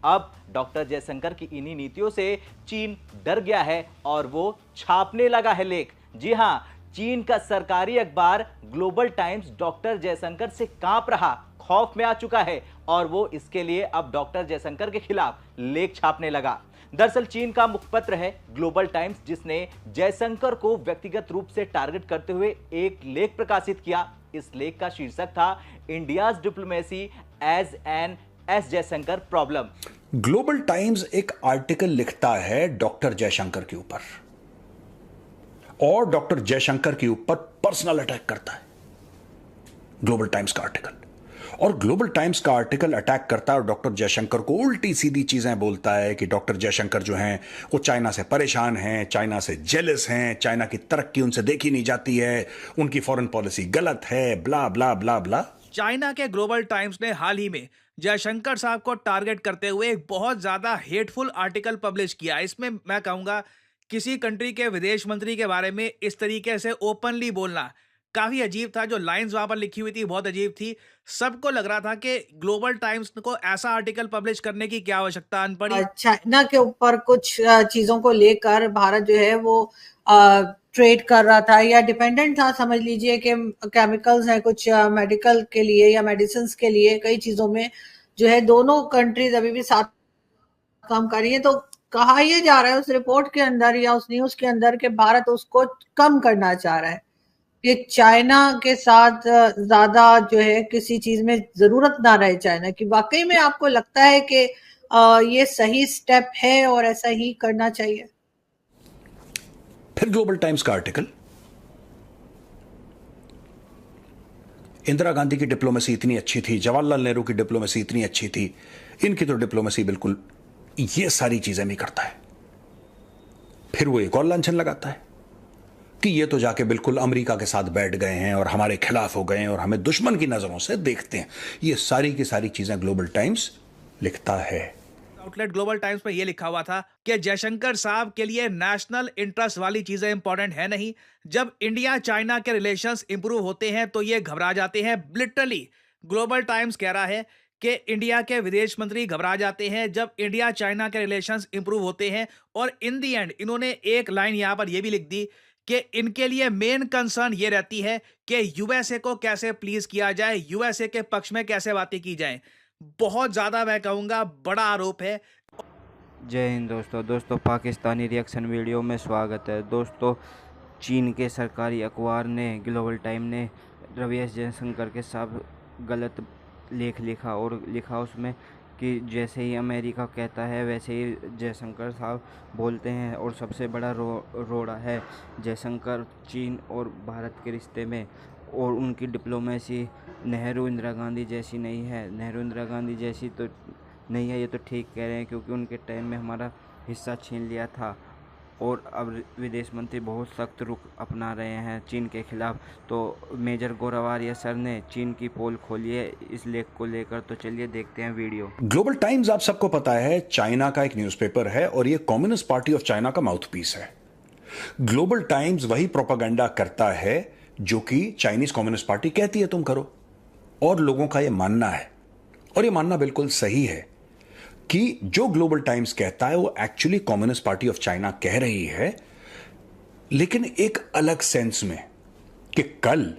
अब डॉक्टर जयशंकर की इन्हीं नीतियों से चीन डर गया है और वो छापने लगा है लेख। जी हां, चीन का सरकारी अखबार ग्लोबल टाइम्स डॉक्टर जयशंकर से कांप रहा, खौफ में आ चुका है और वो इसके लिए अब डॉक्टर जयशंकर के खिलाफ लेख छापने लगा। दरअसल चीन का मुखपत्र है ग्लोबल टाइम्स, जिसने जयशंकर को व्यक्तिगत रूप से टारगेट करते हुए एक लेख प्रकाशित किया। इस लेख का शीर्षक था India's diplomacy as an S Jaishankar problem. Global Times एक आर्टिकल लिखता है डॉक्टर जयशंकर के ऊपर और डॉक्टर जयशंकर के ऊपर पर्सनल अटैक करता है। ग्लोबल टाइम्स का आर्टिकल, और ग्लोबल टाइम्स का आर्टिकल अटैक करता है और डॉक्टर जयशंकर को उल्टी सीधी चीजें बोलता है कि डॉक्टर जयशंकर जो हैं वो चाइना से परेशान हैं, चाइना से जेलस हैं, चाइना की तरक्की उनसे देखी नहीं जाती है, उनकी फॉरेन पॉलिसी गलत है, ब्ला ब्ला ब्ला ब्ला। चाइना के ग्लोबल टाइम्स ने हाल ही में जयशंकर साहब को टारगेट करते हुए एक बहुत ज्यादा हेटफुल आर्टिकल पब्लिश किया। इसमें मैं कहूंगा किसी कंट्री के विदेश मंत्री के बारे में इस तरीके से ओपनली बोलना काफी अजीब था। जो लाइंस वहां पर लिखी हुई थी बहुत अजीब थी। सबको लग रहा था कि ग्लोबल टाइम्स को ऐसा आर्टिकल पब्लिश करने की क्या आवश्यकता अन पड़ी। चाइना के ऊपर कुछ चीजों को लेकर भारत जो है वो ट्रेड कर रहा था या डिपेंडेंट था, समझ लीजिए कि केमिकल्स हैं कुछ मेडिकल के लिए या मेडिसिन के लिए, कई चीजों में जो है दोनों कंट्रीज अभी भी साथ काम कर रही है। तो कहा यह जा रहा है उस रिपोर्ट के अंदर या उस न्यूज के अंदर कि भारत उसको कम करना चाह रहा है। ये चाइना के साथ ज्यादा जो है किसी चीज में जरूरत ना रहे चाइना की। वाकई में आपको लगता है कि ये सही स्टेप है और ऐसा ही करना चाहिए? फिर ग्लोबल टाइम्स का आर्टिकल, इंदिरा गांधी की डिप्लोमेसी इतनी अच्छी थी, जवाहरलाल नेहरू की डिप्लोमेसी इतनी अच्छी थी, इनकी तो डिप्लोमेसी बिल्कुल, ये सारी चीजें भी करता है। फिर वो एक और लांछन लगाता है कि ये तो जाके बिल्कुल अमेरिका के साथ बैठ गए हैं और हमारे खिलाफ हो गए हैं और हमें दुश्मन की नजरों से देखते हैं। ये सारी की सारी चीजें ग्लोबल टाइम्स लिखता है। आउटलेट ग्लोबल टाइम्स में यह लिखा हुआ था कि जयशंकर साहब के लिए नेशनल इंटरेस्ट वाली चीजें इंपॉर्टेंट है नहीं। जब इंडिया चाइना के रिलेशंस इंप्रूव होते हैं तो ये घबरा जाते हैं। लिटरली ग्लोबल टाइम्स कह रहा है कि इंडिया के विदेश मंत्री घबरा जाते हैं जब इंडिया चाइना के रिलेशंस इंप्रूव होते हैं। और इन दी एंड इन्होंने एक लाइन यहां पर यह भी लिख दी कि इनके लिए मेन कंसर्न ये रहती है कि यूएसए को कैसे प्लीज किया जाए, यूएसए के पक्ष में कैसे बातें की जाएं। बहुत ज्यादा मैं कहूंगा बड़ा आरोप है। जय हिंद दोस्तों, पाकिस्तानी रिएक्शन वीडियो में स्वागत है। दोस्तों, चीन के सरकारी अखबार ने ग्लोबल टाइम ने रवि जयशंकर के साथ गलत लेख लिखा और लिखा उसमें कि जैसे ही अमेरिका कहता है वैसे ही जयशंकर साहब बोलते हैं। और सबसे बड़ा रोड़ा है जयशंकर चीन और भारत के रिश्ते में, और उनकी डिप्लोमेसी नेहरू इंदिरा गांधी जैसी नहीं है। नेहरू इंदिरा गांधी जैसी तो नहीं है, ये तो ठीक कह रहे हैं, क्योंकि उनके टाइम में हमारा हिस्सा छीन लिया था। और अब विदेश मंत्री बहुत सख्त रुख अपना रहे हैं चीन के खिलाफ। तो मेजर गोरावारिया सर ने चीन की पोल खोली है इस लेख को लेकर। तो चलिए देखते हैं वीडियो। ग्लोबल टाइम्स आप सबको पता है चाइना का एक न्यूज़पेपर है और ये कम्युनिस्ट पार्टी ऑफ चाइना का माउथपीस है। ग्लोबल टाइम्स वही प्रोपेगेंडा करता है जो कि चाइनीज कम्युनिस्ट पार्टी कहती है तुम करो, और लोगों का यह मानना है, और यह मानना बिल्कुल सही है कि जो ग्लोबल टाइम्स कहता है वो actually communist party of China कह रही है, लेकिन एक अलग सेंस में कि कल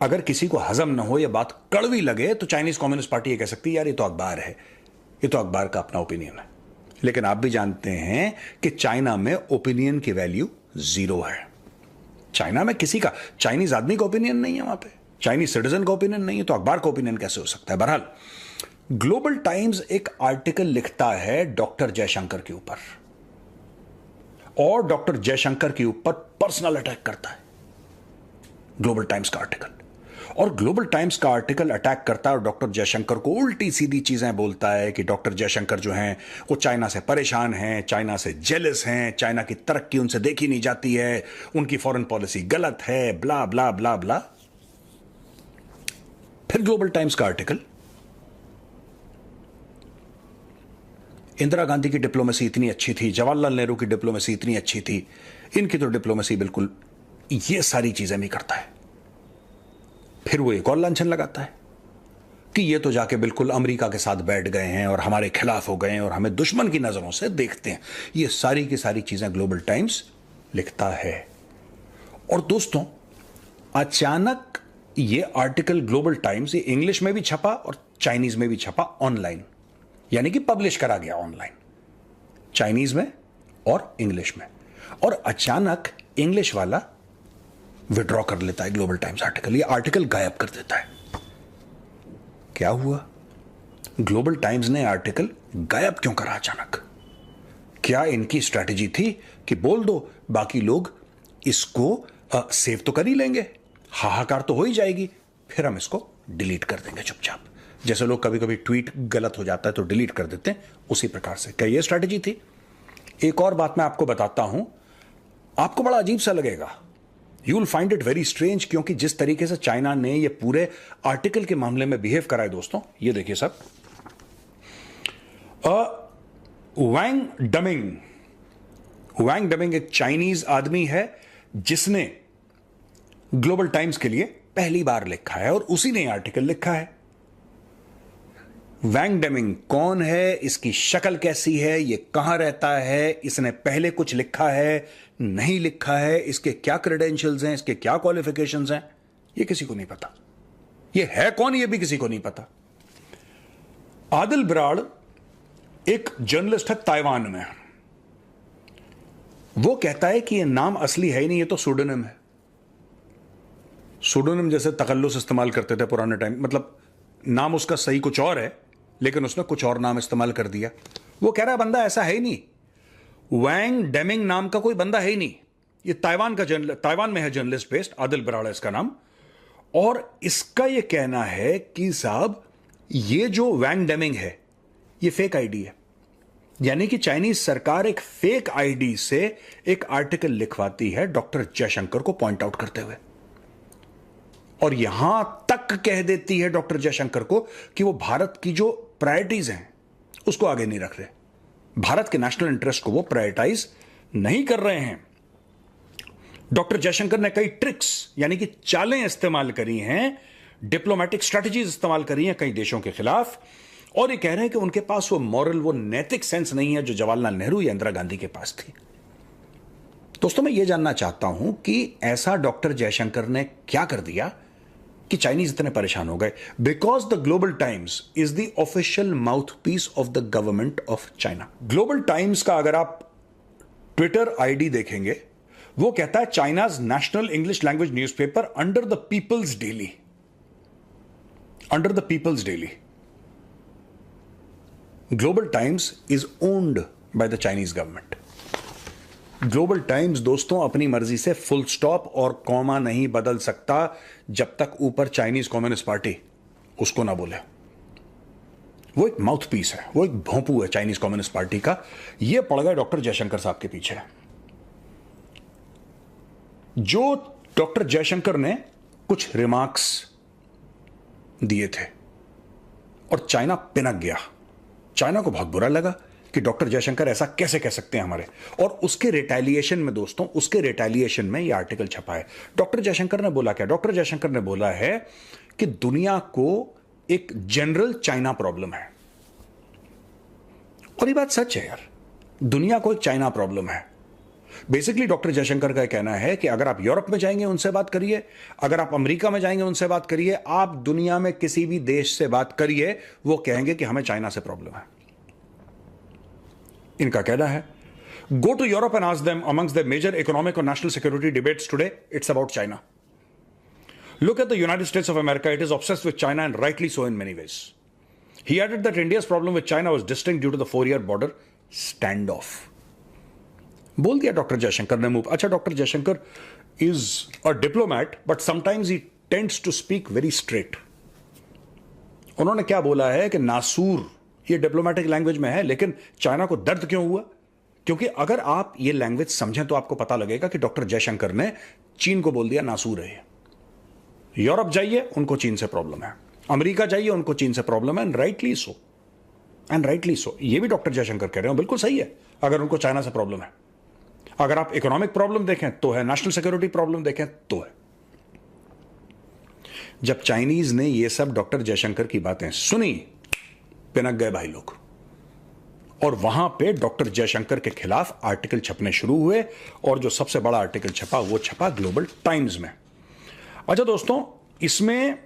अगर किसी को हजम ना हो या बात कड़वी लगे तो चाइनीज कम्युनिस्ट पार्टी ये कह सकती है यार ये तो अखबार है, ये तो अखबार का अपना ओपिनियन है। लेकिन आप भी जानते हैं कि चाइना में ओपिनियन की वैल्यू 0 है। चाइना में किसी का, चाइनीज आदमी का ओपिनियन नहीं है, वहां पे चाइनीज सिटीजन का ओपिनियन नहीं है, तो अखबार का ओपिनियन कैसे हो सकता है? बहरहाल ग्लोबल टाइम्स एक आर्टिकल लिखता है डॉक्टर जयशंकर के ऊपर और डॉक्टर जयशंकर के ऊपर पर्सनल अटैक करता है। ग्लोबल टाइम्स का आर्टिकल, और ग्लोबल टाइम्स का आर्टिकल अटैक करता है और डॉक्टर जयशंकर को उल्टी सीधी चीजें बोलता है कि डॉक्टर जयशंकर जो हैं वो चाइना से परेशान हैं, चाइना से जेलस हैं, चाइना की तरक्की उनसे देखी नहीं जाती है, उनकी फॉरेन पॉलिसी गलत है, ब्ला ब्ला ब्ला ब्ला। फिर ग्लोबल टाइम्स का आर्टिकल, इंदिरा गांधी की डिप्लोमेसी इतनी अच्छी थी, जवाहरलाल नेहरू की डिप्लोमेसी इतनी अच्छी थी, इनकी तो डिप्लोमेसी बिल्कुल, ये सारी चीजें भी करता है। फिर वो एक और लांछन लगाता है कि ये तो जाके बिल्कुल अमेरिका के साथ बैठ गए हैं और हमारे खिलाफ हो गए हैं और हमें दुश्मन की नजरों से देखते हैं। ये सारी की सारी चीजें ग्लोबल टाइम्स लिखता है। और दोस्तों, अचानक ये आर्टिकल ग्लोबल टाइम्स ये इंग्लिश में भी छपा और चाइनीज में भी छपा ऑनलाइन, यानी कि पब्लिश करा गया ऑनलाइन, चाइनीज में और इंग्लिश में। और अचानक इंग्लिश वाला विड्रॉ कर लेता है ग्लोबल टाइम्स आर्टिकल, ये आर्टिकल गायब कर देता है। क्या हुआ? ग्लोबल टाइम्स ने आर्टिकल गायब क्यों करा अचानक? क्या इनकी स्ट्रैटेजी थी कि बोल दो, बाकी लोग इसको सेव तो कर ही लेंगे, हाहाकार तो हो ही जाएगी, फिर हम इसको डिलीट कर देंगे चुपचाप। जैसे लोग कभी कभी ट्वीट गलत हो जाता है तो डिलीट कर देते हैं, उसी प्रकार से क्या यह स्ट्रैटेजी थी? एक और बात मैं आपको बताता हूं, आपको बड़ा अजीब सा लगेगा, you will find it very strange, क्योंकि जिस तरीके से चाइना ने ये पूरे आर्टिकल के मामले में बिहेव करा है दोस्तों, ये देखिए सब। वैंग डमिंग एक चाइनीज आदमी है जिसने ग्लोबल टाइम्स के लिए पहली बार लिखा है और उसी ने आर्टिकल लिखा है। वैंग डमिंग कौन है, इसकी शक्ल कैसी है, ये कहां रहता है, इसने पहले कुछ लिखा है नहीं लिखा है, इसके क्या क्रेडेंशियल्स हैं, इसके क्या क्वालिफिकेशंस हैं, ये किसी को नहीं पता। ये है कौन, ये भी किसी को नहीं पता। आदिल बराड़ एक जर्नलिस्ट है ताइवान में, वो कहता है कि ये नाम असली है ही नहीं, ये तो सूडोनिम है। सूडोनिम जैसे तकल्लुस इस्तेमाल करते थे पुराने टाइम, मतलब नाम उसका सही कुछ और है लेकिन उसने कुछ और नाम इस्तेमाल कर दिया। वो कह रहा है बंदा ऐसा है ही नहीं, वैंग डेमिंग नाम का कोई बंदा है ही नहीं। ये ताइवान में है जर्नलिस्ट बेस्ड, आदिल बराड़ इसका नाम। और इसका ये कहना है कि साहब ये जो वैंग डेमिंग है ये फेक आईडी है, यानी कि चाइनीज सरकार एक फेक आईडी से एक आर्टिकल लिखवाती है डॉक्टर जयशंकर को पॉइंट आउट करते हुए, और यहां तक कह देती है डॉक्टर जयशंकर को कि वो भारत की जो प्रायोरिटीज हैं उसको आगे नहीं रख रहे, भारत के नेशनल इंटरेस्ट को वो प्रायोरिटाइज नहीं कर रहे हैं। डॉक्टर जयशंकर ने कई ट्रिक्स यानी कि चालें इस्तेमाल करी हैं, डिप्लोमेटिक स्ट्रेटजीज इस्तेमाल करी हैं कई देशों के खिलाफ, और ये कह रहे हैं कि उनके पास वो मॉरल, वो नैतिक सेंस नहीं है जो जवाहरलाल नेहरू या इंदिरा गांधी के पास थी। दोस्तों, मैं ये जानना चाहता हूं कि ऐसा डॉक्टर जयशंकर ने क्या कर दिया कि चाइनीज इतने परेशान हो गए। Because the Global Times is the official mouthpiece of the government of China. Global Times का अगर आप ट्विटर आईडी देखेंगे, वो कहता है China's national English language newspaper under the People's Daily, under the People's Daily. Global Times is owned by the Chinese government. Global Times दोस्तों अपनी मर्जी से फुल स्टॉप और कॉमा नहीं बदल सकता जब तक ऊपर चाइनीज कम्युनिस्ट पार्टी उसको ना बोले। वो एक माउथ पीस है, वो एक भोंपू है चाइनीज कम्युनिस्ट पार्टी का। ये पड़ गए डॉक्टर जयशंकर साहब के पीछे। जो डॉक्टर जयशंकर ने कुछ रिमार्क्स दिए थे और चाइना पिनक गया, चाइना को बहुत बुरा लगा कि डॉक्टर जयशंकर ऐसा कैसे कह सकते हैं हमारे, और उसके रिटेलिएशन में दोस्तों, उसके रिटेलिएशन में यह आर्टिकल छपा है। डॉक्टर जयशंकर ने बोला क्या? डॉक्टर जयशंकर ने बोला है कि दुनिया को एक जनरल चाइना प्रॉब्लम है, और ये बात सच है यार, दुनिया को एक चाइना प्रॉब्लम है। बेसिकली डॉक्टर जयशंकर का कहना है कि अगर आप यूरोप में जाएंगे उनसे बात करिए, अगर आप अमेरिका में जाएंगे उनसे बात करिए, आप दुनिया में किसी भी देश से बात करिए, वो कहेंगे कि हमें चाइना से प्रॉब्लम है। इनका कहना है go to Europe and ask them amongst the major economic और national security debates today it's about China. Look at the United States of America, it is obsessed with China and rightly so in many ways. He added that India's problem with China was distinct due to the 4-year border standoff. बोल दिया doctor Jaishankar ने मुंह। अच्छा, doctor Jaishankar is a diplomat but sometimes he tends to speak very straight. उन्होंने क्या बोला है कि नासूर, ये डिप्लोमेटिक लैंग्वेज में है, लेकिन चाइना को दर्द क्यों हुआ? क्योंकि अगर आप ये लैंग्वेज समझें तो आपको पता लगेगा कि डॉक्टर जयशंकर ने चीन को बोल दिया नासूर है। यूरोप जाइए, उनको चीन से प्रॉब्लम है, अमेरिका जाइए, उनको चीन से प्रॉब्लम है, and rightly so, and rightly so. ये भी डॉक्टर जयशंकर कह रहे हो, बिल्कुल सही है। अगर उनको चाइना से प्रॉब्लम है, अगर आप इकोनॉमिक प्रॉब्लम देखें तो है, नेशनल सिक्योरिटी प्रॉब्लम देखें तो है। जब चाइनीज ने ये सब डॉक्टर जयशंकर की बातें सुनी, पिनक गए भाई लोग, और वहां पे डॉक्टर जयशंकर के खिलाफ आर्टिकल छपने शुरू हुए, और जो सबसे बड़ा आर्टिकल छपा वो छपा ग्लोबल टाइम्स में। अच्छा दोस्तों, इसमें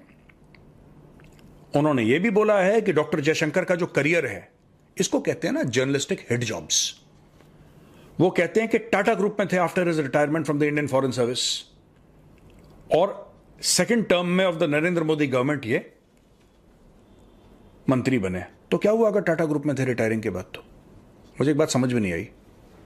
उन्होंने ये भी बोला है कि डॉक्टर जयशंकर का जो करियर है, इसको कहते हैं ना जर्नलिस्टिक हिट जॉब्स। वो कहते हैं कि टाटा ग्रुप में थे after his retirement from the Indian foreign service, और सेकेंड टर्म में of the Narendra Modi government ये मंत्री बने। तो क्या हुआ अगर टाटा ग्रुप में थे रिटायरिंग के बाद? तो मुझे एक बात समझ में नहीं आई।